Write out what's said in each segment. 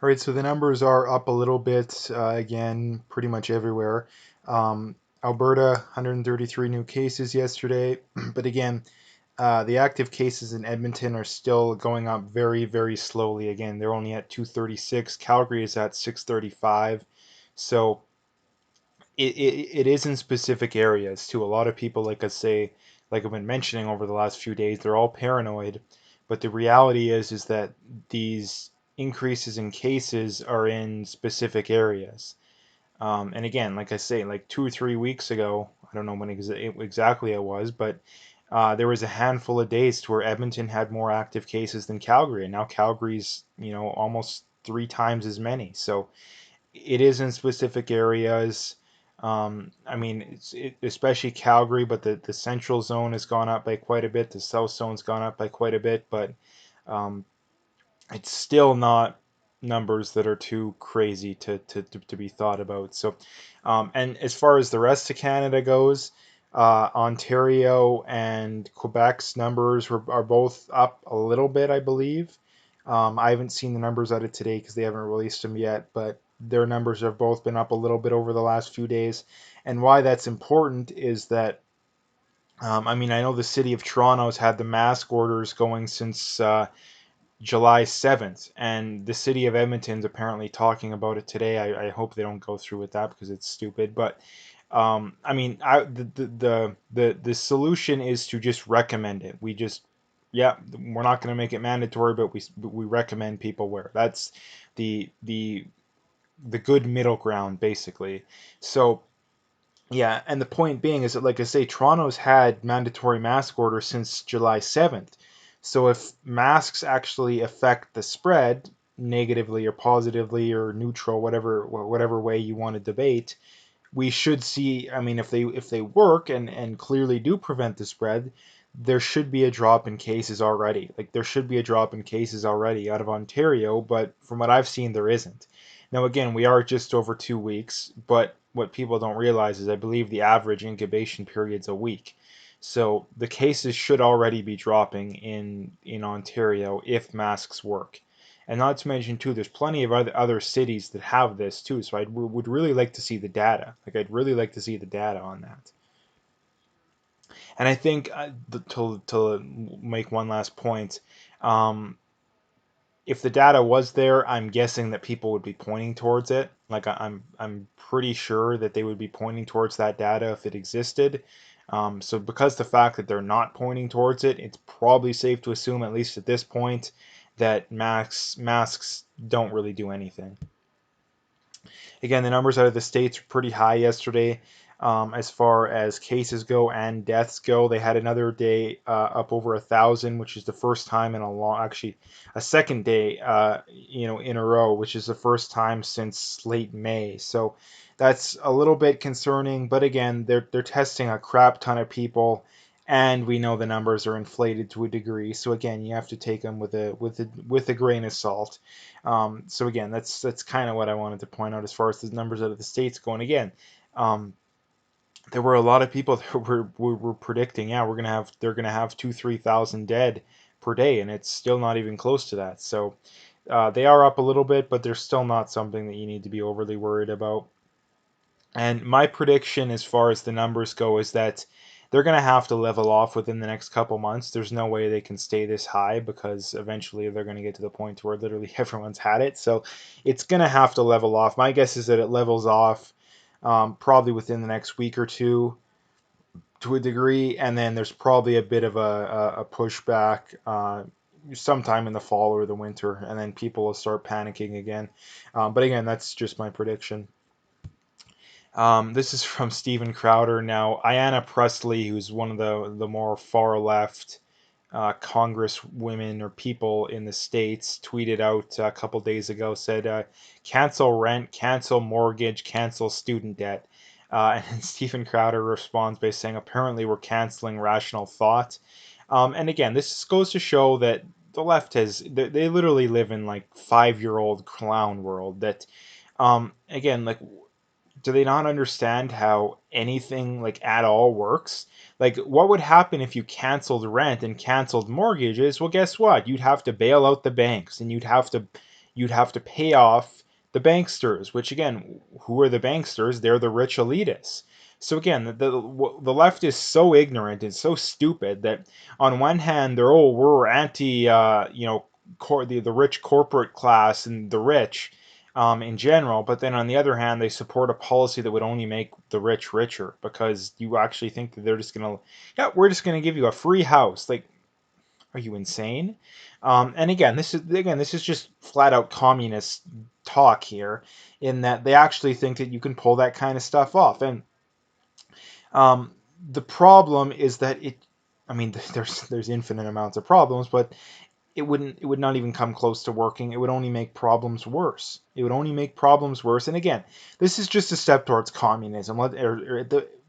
All right, so the numbers are up a little bit again, pretty much everywhere. Um, Alberta, 133 new cases yesterday, but again, the active cases in Edmonton are still going up very, very slowly. Again, they're only at 236. Calgary is at 635. So it is in specific areas too. A lot of people, like I've been mentioning over the last few days, they're all paranoid. But the reality is that these increases in cases are in specific areas. And again, like I say, like 2 or 3 weeks ago, I don't know when exactly it was, but there was a handful of days to where Edmonton had more active cases than Calgary, and now Calgary's, almost three times as many. So it is in specific areas. I mean, especially Calgary, but the central zone has gone up by quite a bit. The south zone's gone up by quite a bit, but um, it's still not numbers that are too crazy to be thought about. So, and as far as the rest of Canada goes, Ontario and Quebec's numbers are both up a little bit, I believe. I haven't seen the numbers out of today because they haven't released them yet, but their numbers have both been up a little bit over the last few days. And why that's important is that, I mean, I know the city of Toronto's had the mask orders going since July 7th, and the city of Edmonton's apparently talking about it today. I hope they don't go through with that because it's stupid. But I mean, the solution is to just recommend it. Yeah, we're not going to make it mandatory, but we recommend people wear. That's the the the good middle ground, basically. So yeah, and the point being is that, like I say, Toronto's had mandatory mask orders since July 7th. So if masks actually affect the spread negatively or positively or neutral, whatever way you want to debate, we should see. I mean, if they work and clearly do prevent the spread, there should be a drop in cases already. Like there should be a drop in cases already out of Ontario, but from what I've seen, there isn't. Now again, we are just over 2 weeks, but what people don't realize is I believe the average incubation period's a week. So the cases should already be dropping in Ontario if masks work. And not to mention too, there's plenty of other cities that have this too. So I would really like to see the data. Like I'd really like to see the data on that. And I think to make one last point, um, if the data was there, I'm guessing that people would be pointing towards it. Like I'm pretty sure that they would be pointing towards that data if it existed. So because the fact that they're not pointing towards it, it's probably safe to assume, at least at this point, that masks don't really do anything. Again, the numbers out of the states were pretty high yesterday. As far as cases go and deaths go, they had another day up over 1,000, which is the first time in a long, actually, a second day, in a row, which is the first time since late May. So that's a little bit concerning. But again, they're testing a crap ton of people, and we know the numbers are inflated to a degree. So again, you have to take them with a grain of salt. So again, that's kind of what I wanted to point out as far as the numbers out of the states going. Again, um, there were a lot of people that were predicting, yeah, they're gonna have 2-3 thousand dead per day, and it's still not even close to that. So they are up a little bit, but they're still not something that you need to be overly worried about. And my prediction as far as the numbers go is that they're going to have to level off within the next couple months. There's no way they can stay this high because eventually they're going to get to the point where literally everyone's had it. So it's going to have to level off. My guess is that it levels off probably within the next week or two to a degree, and then there's probably a bit of a pushback sometime in the fall or the winter, and then people will start panicking again. But again, that's just my prediction. This is from Steven Crowder. Now, Ayanna Pressley, who's one of the more far left congresswomen or people in the states, tweeted out a couple days ago, said, cancel rent, cancel mortgage, cancel student debt. And Stephen Crowder responds by saying, apparently we're canceling rational thought. And again, this goes to show that the left they literally live in like 5-year-old clown world that, again, like do they not understand how anything like at all works? Like, what would happen if you canceled rent and canceled mortgages? Well, guess what? You'd have to bail out the banks, and you'd have to pay off the banksters, which again, who are the banksters? They're the rich elitists. So again, the left is so ignorant and so stupid that on one hand they're, oh, we're anti the rich corporate class and the rich in general, but then on the other hand they support a policy that would only make the rich richer, because you actually think that they're just gonna, yeah, we're just gonna give you a free house. Like, are you insane? And this is just flat out communist talk here, in that they actually think that you can pull that kind of stuff off. And um, the problem is that I mean, there's infinite amounts of problems, but it would not even come close to working. It would only make problems worse. It would only make problems worse. And again, this is just a step towards communism.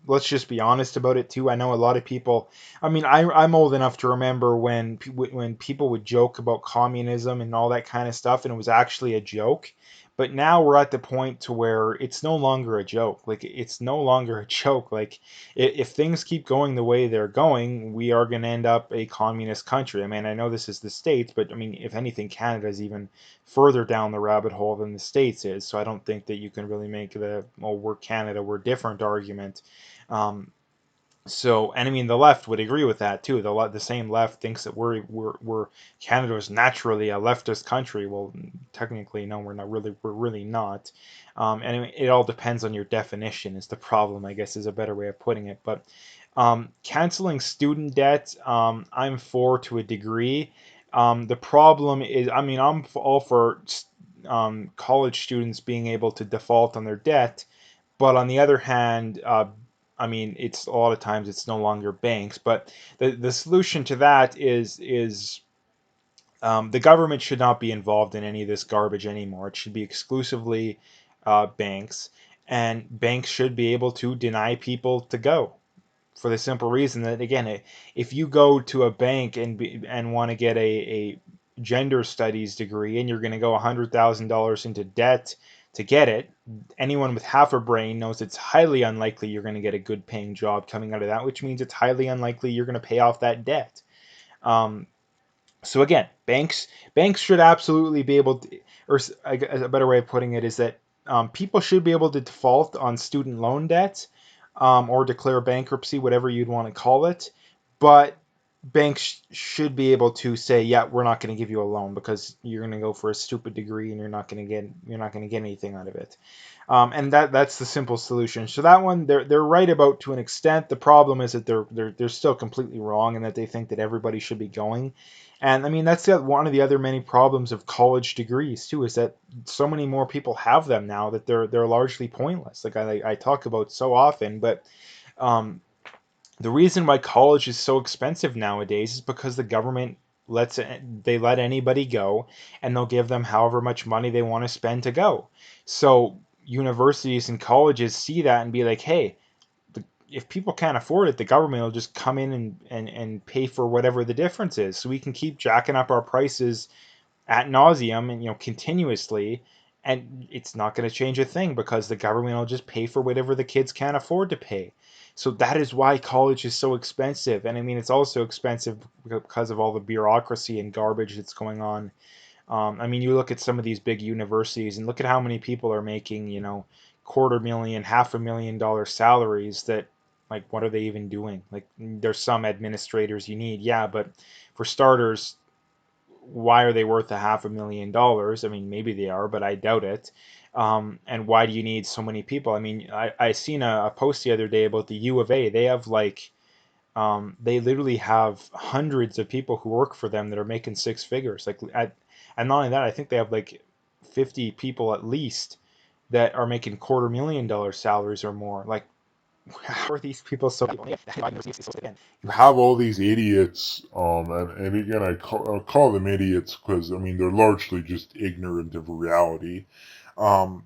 Let's just be honest about it too. I know a lot of people. I mean, I'm old enough to remember when people would joke about communism and all that kind of stuff, and it was actually a joke. But now we're at the point to where it's no longer a joke. Like, it's no longer a joke. Like, if things keep going the way they're going, we are going to end up a communist country. I mean, I know this is the States, but I mean, if anything, Canada is even further down the rabbit hole than the States is. So I don't think that you can really make the, well, we're Canada, we're different argument. Um, and I mean, the left would agree with that too. The same left thinks that we're Canada is naturally a leftist country. Well, technically, no, we're not really. We're really not. And I mean, it all depends on your definition. Is the problem, I guess, is a better way of putting it. But canceling student debt, I'm for to a degree. The problem is, I mean, I'm all for college students being able to default on their debt, but on the other hand, I mean, it's a lot of times it's no longer banks. But the solution to that is the government should not be involved in any of this garbage anymore. It should be exclusively banks, and banks should be able to deny people to go, for the simple reason that, again, if you go to a bank and want to get a gender studies degree, and you're going to go $100,000 into debt to get it, anyone with half a brain knows it's highly unlikely you're going to get a good paying job coming out of that, which means it's highly unlikely you're going to pay off that debt. So again, banks should absolutely be able to, or a better way of putting it is that people should be able to default on student loan debt, or declare bankruptcy, whatever you'd want to call it. But banks should be able to say, yeah, we're not going to give you a loan because you're going to go for a stupid degree and you're not going to get anything out of it. And that's the simple solution. So that one, they're right about to an extent. The problem is that they're still completely wrong, and that they think that everybody should be going. And I mean, that's one of the other many problems of college degrees too, is that so many more people have them now that they're largely pointless. Like I talk about so often, but um, the reason why college is so expensive nowadays is because the government let anybody go, and they'll give them however much money they want to spend to go. So universities and colleges see that and be like, hey, if people can't afford it, the government will just come in and pay for whatever the difference is. So we can keep jacking up our prices ad nauseum and continuously, and it's not going to change a thing because the government will just pay for whatever the kids can't afford to pay. So that is why college is so expensive. And I mean, it's also expensive because of all the bureaucracy and garbage that's going on. I mean, you look at some of these big universities and look at how many people are making, quarter million, $500,000 salaries that, like, what are they even doing? Like, there's some administrators you need, yeah, but for starters, why are they worth $500,000? I mean, maybe they are, but I doubt it. And why do you need so many people? I mean, I seen a post the other day about the U of A. They have they literally have hundreds of people who work for them that are making six figures. And not only that, I think they have like 50 people at least that are making $250,000 salaries or more. Like, how are these people so? You have all these idiots, and again, I'll call them idiots because I mean they're largely just ignorant of reality. Um,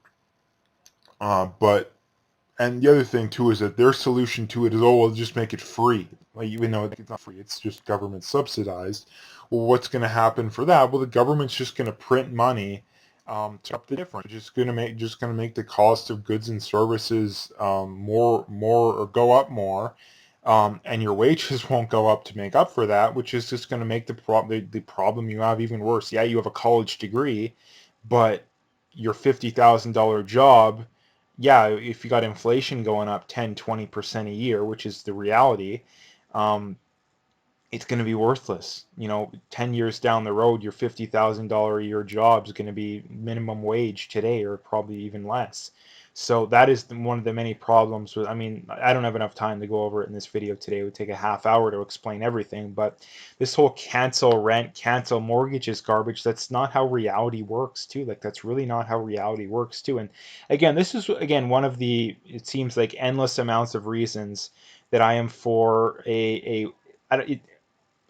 but and the other thing too is that their solution to it is, oh, we'll just make it free. Like, even though it's not free, it's just government subsidized. Well, what's going to happen for that? Well, the government's just going to print money to up the difference. Just going to make the cost of goods and services more or go up more. And your wages won't go up to make up for that, which is just going to make the problem you have even worse. Yeah, you have a college degree, but your $50,000 job, yeah, if you got inflation going up 10-20% a year, which is the reality, um, it's going to be worthless. 10 years down the road, your $50,000 a year job is going to be minimum wage today, or probably even less. So that is one of the many problems with, I mean, I don't have enough time to go over it in this video today. It would take a half hour to explain everything, but this whole cancel rent, cancel mortgages garbage, that's not how reality works too. Like, that's really not how reality works too. And again, this is, again, one of the, it seems like endless amounts of reasons that I am for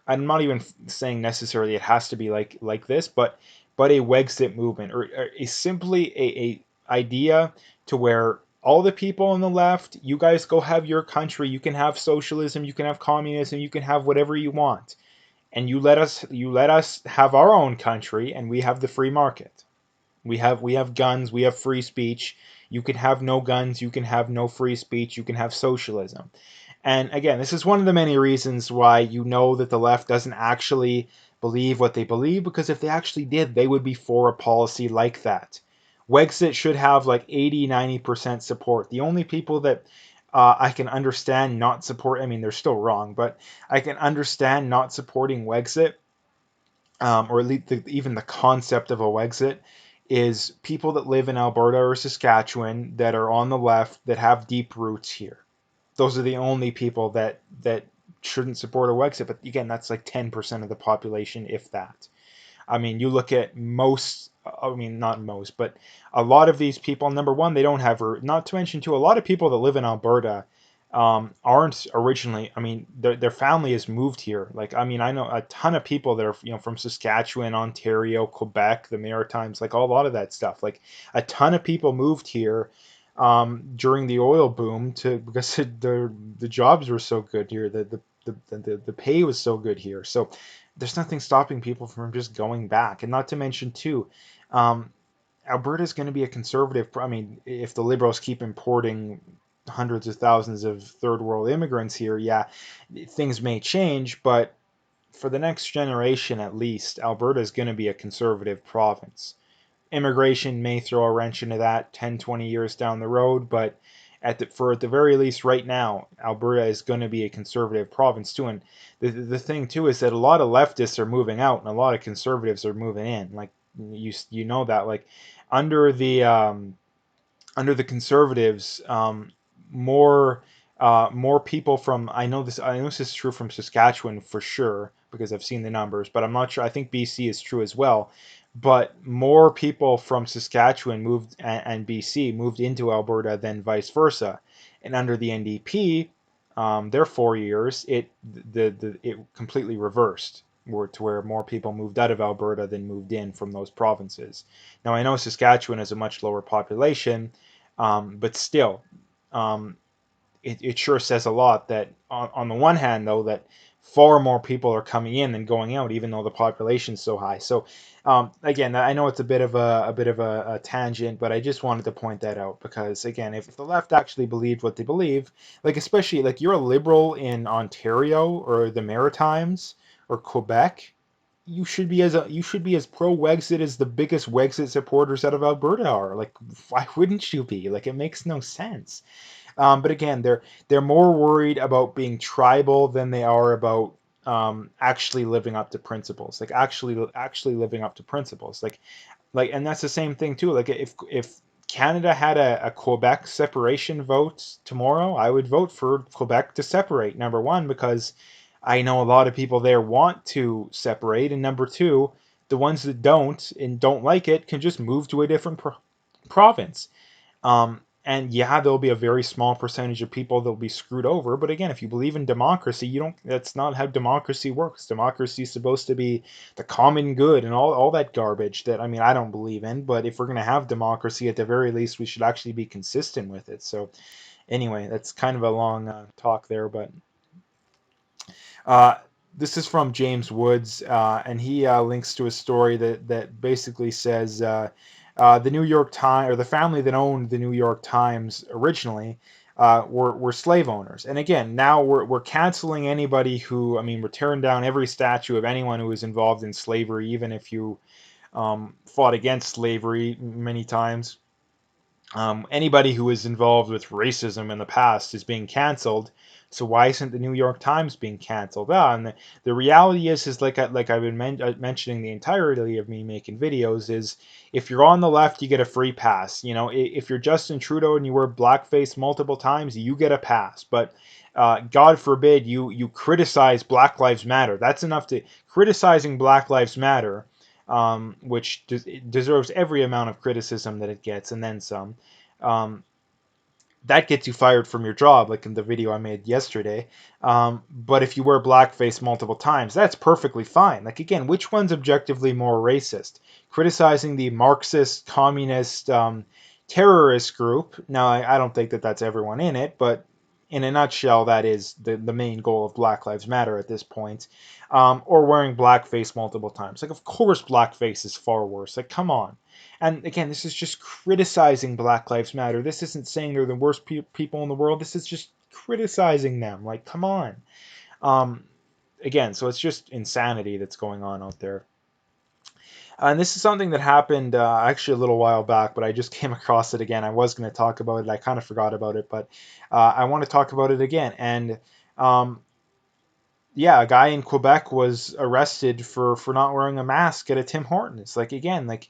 I'm not even saying necessarily it has to be like this, but a Wexit movement, or a simply a idea to where all the people on the left, you guys go have your country, you can have socialism, you can have communism, you can have whatever you want, and you let us have our own country, and we have the free market. We have guns, we have free speech. You can have no guns, you can have no free speech, you can have socialism. And again, this is one of the many reasons why you know that the left doesn't actually believe what they believe, because if they actually did, they would be for a policy like that. Wexit should have like 80-90% support. The only people that I can understand not support, I mean, they're still wrong, but I can understand not supporting Wexit, or at least even the concept of a Wexit, is people that live in Alberta or Saskatchewan that are on the left that have deep roots here. Those are the only people that shouldn't support a Wexit. But again, that's like 10% of the population, if that. I mean, you look at most, I mean, not most, but a lot of these people, number one, they don't have, not to mention, too, a lot of people that live in Alberta aren't originally, I mean, their family has moved here. Like, I mean, I know a ton of people that are, from Saskatchewan, Ontario, Quebec, the Maritimes, like a lot of that stuff. Like, a ton of people moved here during the oil boom because the jobs were so good here, the pay was so good here. So there's nothing stopping people from just going back. And not to mention too, um, Alberta is going to be a conservative. I mean, if the Liberals keep importing hundreds of thousands of third world immigrants here, yeah, things may change. But for the next generation at least, Alberta is going to be a conservative province. Immigration may throw a wrench into that 10, 20 years down the road, but at the very least right now, Alberta is going to be a conservative province too. And the thing too is that a lot of leftists are moving out and a lot of conservatives are moving in. Like, you know that, like, under the under the conservatives, more people from, I know this is true from Saskatchewan for sure because I've seen the numbers, but I'm not sure. I think BC is true as well. But more people from Saskatchewan moved, and BC moved into Alberta than vice versa. And under the NDP, their 4 years, it completely reversed, where more people moved out of Alberta than moved in from those provinces. Now I know Saskatchewan has a much lower population, but still, um, it sure says a lot that on the one hand, though, that far more people are coming in than going out, even though the population's so high. So again, I know it's a bit of a tangent, but I just wanted to point that out because, again, if the left actually believed what they believe, like, especially like, you're a liberal in Ontario or the Maritimes or Quebec, you should be as pro Wexit as the biggest Wexit supporters out of Alberta are. Like, why wouldn't you be? Like, it makes no sense. But again, they're more worried about being tribal than they are about actually living up to principles. Like, actually living up to principles. And that's the same thing too. Like, if Canada had a Quebec separation vote tomorrow, I would vote for Quebec to separate. Number one, because I know a lot of people there want to separate, and number two, the ones that don't and don't like it can just move to a different province. And yeah, there'll be a very small percentage of people that'll be screwed over. But again, if you believe in democracy, you don't. That's not how democracy works. Democracy is supposed to be the common good and all that garbage that, I mean, I don't believe in. But if we're gonna have democracy, at the very least, we should actually be consistent with it. So anyway, that's kind of a long talk there, but uh, this is from James Woods, and he links to a story that basically says the New York Times, or the family that owned the New York Times originally, were slave owners. And again, now we're canceling anybody who, I mean, we're tearing down every statue of anyone who was involved in slavery, even if you fought against slavery many times. Anybody who was involved with racism in the past is being canceled. So why isn't the New York Times being canceled? And the reality is like I've been mentioning the entirety of me making videos is if you're on the left, you get a free pass. You know, if you're Justin Trudeau and you wear blackface multiple times, you get a pass. But God forbid you criticize Black Lives Matter. That's enough to criticizing Black Lives Matter, which deserves every amount of criticism that it gets, and then some. Um, that gets you fired from your job, like in the video I made yesterday. But if you wear blackface multiple times, that's perfectly fine. Like, again, which one's objectively more racist? Criticizing the Marxist, communist, terrorist group. Now, I don't think that that's everyone in it, but in a nutshell, that is the main goal of Black Lives Matter at this point. Or wearing blackface multiple times. Like, of course, blackface is far worse. Like, come on. And again, this is just criticizing Black Lives Matter. This isn't saying they're the worst people in the world. This is just criticizing them. Like, come on. Um, Again, so it's just insanity that's going on out there. And this is something that happened actually a little while back, but I just came across it again. I was going to talk about it. I kind of forgot about it, but I want to talk about it again. And um, yeah, a guy in Quebec was arrested for not wearing a mask at a Tim Hortons. Like, again, like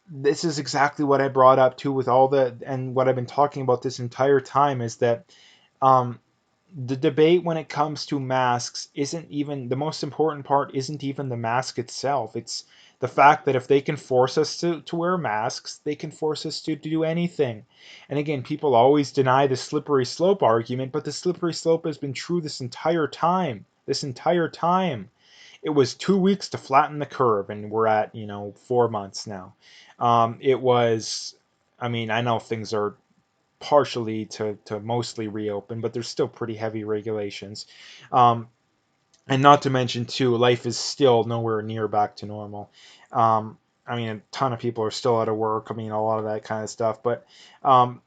this is exactly what I brought up too with all the and what I've been talking about this entire time is that um, the debate when it comes to masks isn't even the most important part isn't even the mask itself. It's the fact that if they can force us to wear masks, they can force us to do anything. And again, people always deny the slippery slope argument, but the slippery slope has been true this entire time. This entire time. It was 2 weeks to flatten the curve, and we're at 4 months now. It was, I mean, I know things are partially to mostly reopen, but there's still pretty heavy regulations. Um, and not to mention too, life is still nowhere near back to normal. I mean, a ton of people are still out of work. I mean, a lot of that kind of stuff, but um,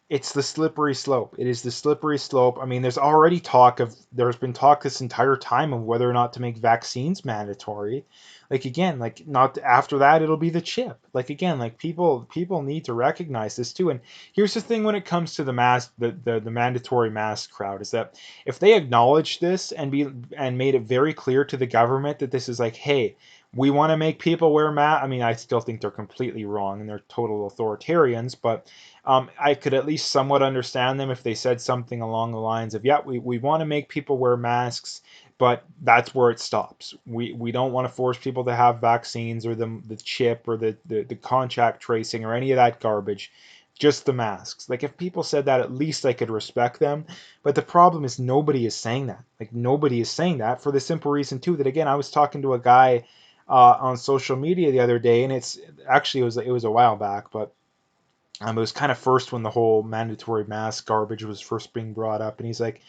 it's the slippery slope. It is the slippery slope. I mean, there's been talk this entire time of whether or not to make vaccines mandatory. Like, again, like not after that it'll be the chip. Like, again, like people need to recognize this too. And here's the thing when it comes to the mask the mandatory mask crowd is that if they acknowledge this and made it very clear to the government that this is like, hey, we want to make people wear masks. I mean, I still think they're completely wrong and they're total authoritarians, but I could at least somewhat understand them if they said something along the lines of, yeah, we want to make people wear masks, but that's where it stops. We don't want to force people to have vaccines or the chip or the contact tracing or any of that garbage. Just the masks. Like, if people said that, at least I could respect them. But the problem is nobody is saying that. Like, nobody is saying that for the simple reason, too, that again, I was talking to a guy on social media the other day, and it's actually it was a while back, but it was kind of first when the whole mandatory mask garbage was first being brought up, and he's like,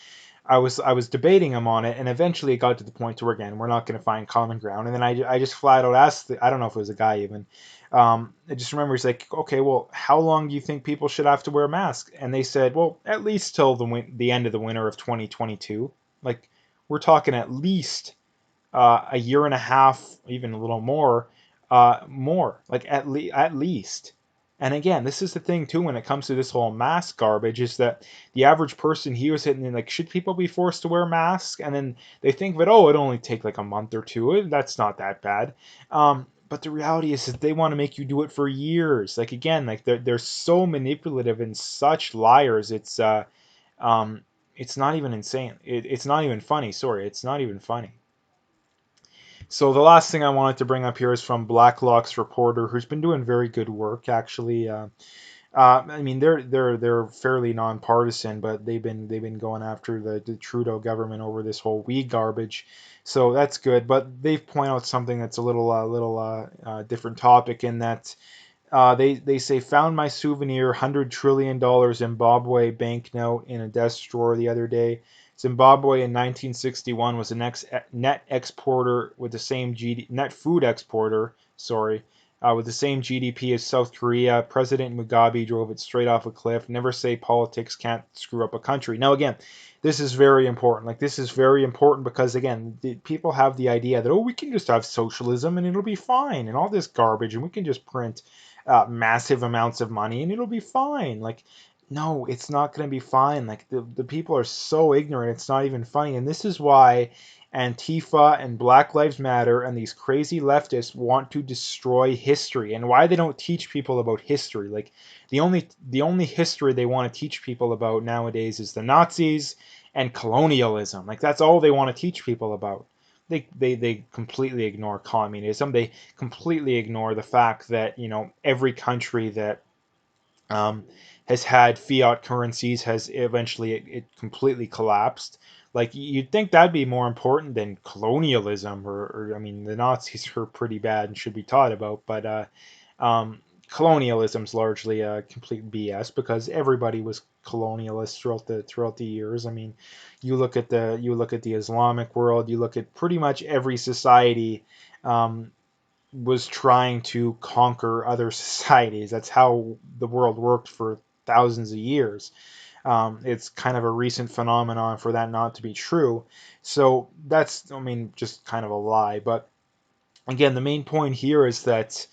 I was debating him on it, and eventually it got to the point where again we're not going to find common ground, and then I just flat out asked, I don't know if it was a guy even, I just remember he's like, okay, well, how long do you think people should have to wear a mask? And they said, well, at least till the end of the winter of 2022. Like, we're talking at least a year and a half, even a little more, like at least. And again, this is the thing too when it comes to this whole mask garbage is that the average person he was hitting like, should people be forced to wear masks? And then they think that, oh, it only take like a month or two. That's not that bad. But the reality is that they want to make you do it for years. Like, again, like they're so manipulative and such liars. Um, it's not even insane. It's not even funny. Sorry, it's not even funny. So the last thing I wanted to bring up here is from Blacklock's reporter, who's been doing very good work actually. I mean, they're fairly nonpartisan, but they've been going after the Trudeau government over this whole weed garbage, so that's good. But they've pointed out something that's a little different topic in that they say found my souvenir $100 trillion Zimbabwe banknote in a desk drawer the other day. Zimbabwe in 1961 was a net exporter with the same net food exporter, sorry, with the same GDP as South Korea. President Mugabe drove it straight off a cliff. Never say politics can't screw up a country. Now, again, this is very important. Like, this is very important because, again, people have the idea that, oh, we can just have socialism and it'll be fine and all this garbage and we can just print massive amounts of money and it'll be fine. Like, no, it's not going to be fine. Like, the people are so ignorant, it's not even funny. And this is why Antifa and Black Lives Matter and these crazy leftists want to destroy history, and why they don't teach people about history. Like, the only history they want to teach people about nowadays is the Nazis and colonialism. Like, that's all they want to teach people about. They completely ignore communism. They completely ignore the fact that, every country that has had fiat currencies has eventually it completely collapsed. Like, you'd think that'd be more important than colonialism, or I mean, the Nazis were pretty bad and should be taught about, but um, colonialism's largely a complete BS because everybody was colonialists throughout the years. I mean, you look at the Islamic world, you look at pretty much every society. Was trying to conquer other societies. That's how the world worked for thousands of years. It's kind of a recent phenomenon for that not to be true. So that's, I mean, just kind of a lie. But again, the main point here is that,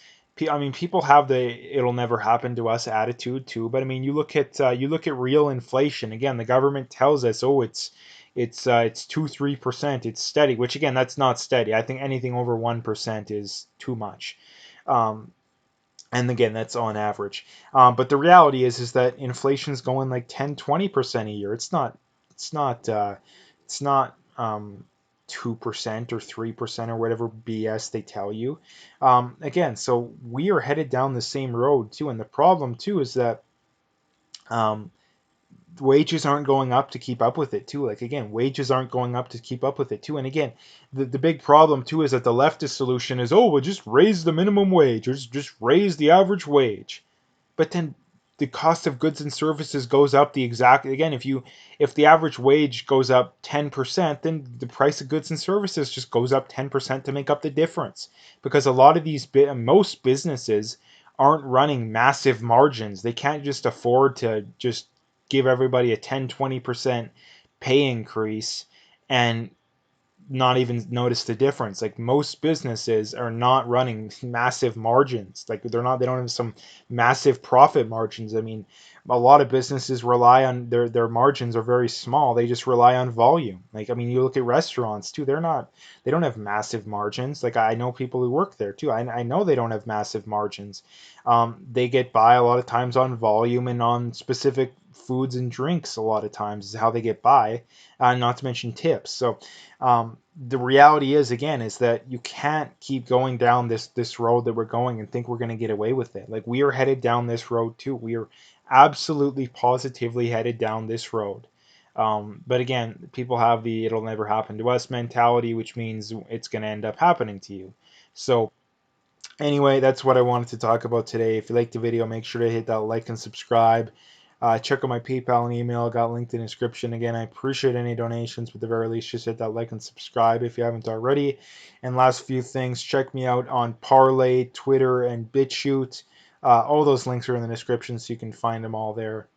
I mean, people have the "it'll never happen to us" attitude too. But I mean, you look at real inflation. Again, the government tells us, oh, it's 2-3%. It's steady, which again, that's not steady. I think anything over 1% is too much. Um, and again, that's on average. But the reality is that inflation's going like 10-20% a year. It's not 2% or 3% or whatever BS they tell you. Again, so we are headed down the same road too. And the problem too is that um, wages aren't going up to keep up with it too. Like, again, wages aren't going up to keep up with it too. And again, the big problem too is that the leftist solution is, oh, we'll just raise the minimum wage or just raise the average wage. But then the cost of goods and services goes up the exact, again, if the average wage goes up 10%, then the price of goods and services just goes up 10% to make up the difference, because a lot of most businesses aren't running massive margins. They can't just afford to just give everybody a 10-20% pay increase and not even notice the difference. Like, most businesses are not running massive margins. Like, they don't have some massive profit margins. I mean, a lot of businesses rely on their margins are very small. They just rely on volume. Like, I mean, you look at restaurants too. They don't have massive margins. Like, I know people who work there too. I know they don't have massive margins. They get by a lot of times on volume and on specific foods and drinks. A lot of times is how they get by, not to mention tips. So the reality is, again, is that you can't keep going down this road that we're going and think we're going to get away with it. Like, we are headed down this road too. We are absolutely positively headed down this road. But again, people have the "it'll never happen to us" mentality, which means it's going to end up happening to you. So anyway, that's what I wanted to talk about today. If you liked the video, make sure to hit that like and subscribe. Check out my PayPal and email. I got linked in the description. Again, I appreciate any donations, but at the very least, just hit that like and subscribe if you haven't already. And last few things, check me out on Parler, Twitter, and BitChute. All those links are in the description, so you can find them all there.